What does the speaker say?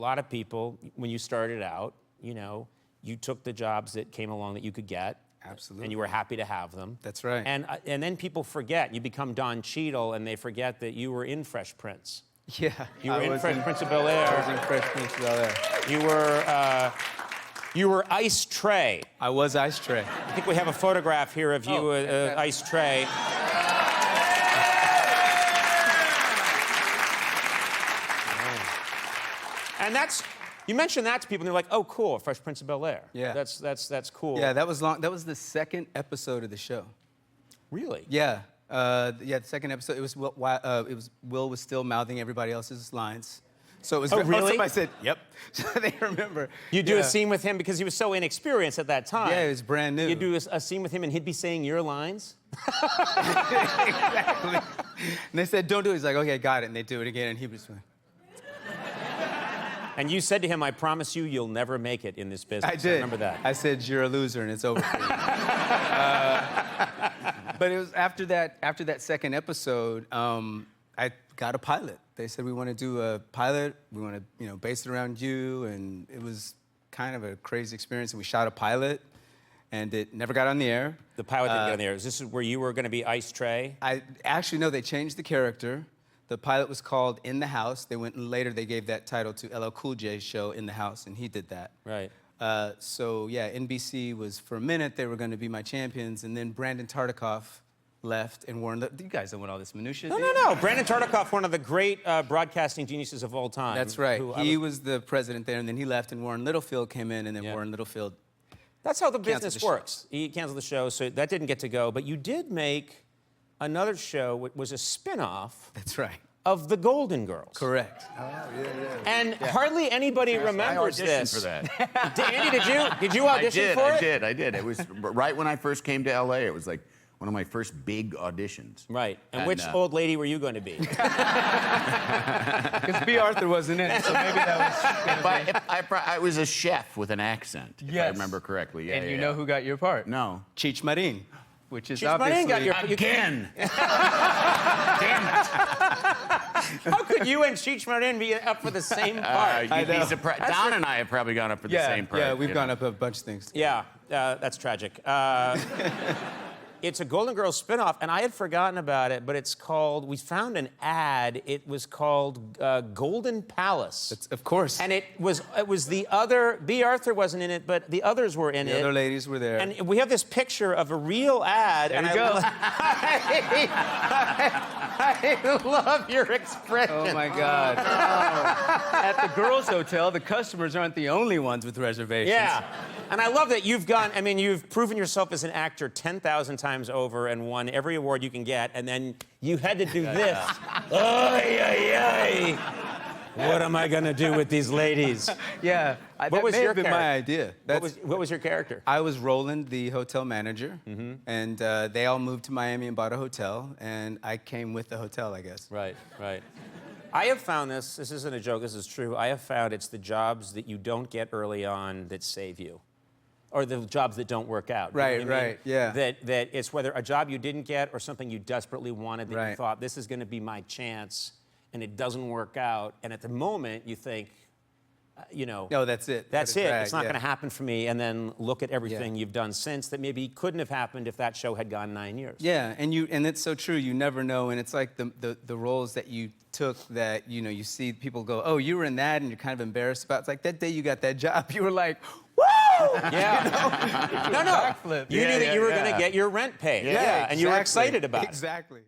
lot of people, when you started out, you took the jobs that came along that you could get. Absolutely. And you were happy to have them. That's right. And then people forget. You become Don Cheadle, and they forget that you were in Fresh Prince. Yeah. You were in Fresh Prince of Bel-Air. I was in Fresh Prince of Bel-Air. You were Ice Tray. I was Ice Tray. I think we have a photograph here of you, Ice Tray. And you mentioned that to people, and they're like, "Oh, cool, Fresh Prince of Bel-Air." Yeah. That's cool. Yeah, that was long. That was the second episode of the show. Really? Yeah. The second episode. It was Will was still mouthing everybody else's lines. So it was. Oh, really? I said, "Yep." So they remember. You do a scene with him because he was so inexperienced at that time. Yeah, he was brand new. You do a scene with him, and he'd be saying your lines. Exactly. And they said, "Don't do it." He's like, "Okay, got it." And they do it again, and he was like. And you said to him, "I promise you'll never make it in this business." I did. I remember that. I said, "You're a loser, and it's over for you." But it was after that second episode, I got a pilot. They said, "We want to do a pilot. We want to, base it around you." And it was kind of a crazy experience. And we shot a pilot, and it never got on the air. The pilot didn't get on the air. Is this where you were going to be Ice Tray? No, they changed the character. The pilot was called In the House. They went and later they gave that title to LL Cool J's show In the House, and he did that. Right. So yeah, NBC was for a minute they were going to be my champions, and then Brandon Tartikoff left and Warren. You guys don't want all this minutia. No. Brandon Tartikoff, one of the great broadcasting geniuses of all time. That's right. He was the president there, and then he left, and Warren Littlefield came in, and then Warren Littlefield. That's how the business works. He canceled the show, so that didn't get to go. But you did make another show, which was a spin-off. That's right. Of the Golden Girls. Correct. Oh, yeah. And hardly anybody remembers this. I auditioned for that. Andy, did you audition for it? I did. It was right when I first came to LA. It was like one of my first big auditions. Right. And which old lady were you going to be? Because B. Arthur wasn't in it, so maybe that was... I was a chef with an accent, if I remember correctly. Yeah, and you know who got your part? No. Cheech Marin, which is Cheech obviously... Marin got your... Again! Damn it! How could you and Cheech Marin be up for the same part? You'd be surprised. Don and I have probably gone up for the same part. Yeah, we've gone up a bunch of things. Yeah, that's tragic. It's a Golden Girls spinoff, and I had forgotten about it, but it's called, we found an ad, it was called Golden Palace. Of course. And it was the other, B. Arthur wasn't in it, but the others were in it. The other ladies were there. And we have this picture of a real ad. There and you go. I love your expression. Oh my God. Oh. At the girls' hotel, the customers aren't the only ones with reservations. Yeah. And I love that you've proven yourself as an actor 10,000 times over and won every award you can get, and then you had to do this. Ay, ay, ay. What am I going to do with these ladies? Yeah. What was your been character? my idea. What was your character? I was Roland, the hotel manager, and they all moved to Miami and bought a hotel, and I came with the hotel, I guess. Right. I have found this isn't a joke, this is true, I have found it's the jobs that you don't get early on that save you. Or the jobs that don't work out. Right, you know what I mean? yeah. That it's whether a job you didn't get or something you desperately wanted that you Right. thought, this is going to be my chance, and it doesn't work out. And at the moment, you think, No, that's it. that's it. It's not yeah. going to happen for me. And then look at everything you've done since that maybe couldn't have happened if that show had gone 9 years. Yeah, and it's so true. You never know, and it's like the roles that you took that you see people go, oh, you were in that, and you're kind of embarrassed about. It's like that day you got that job, you were like, woo! Yeah. No. Backflip. You knew that you were going to get your rent paid. Yeah, And you were excited about it. Exactly.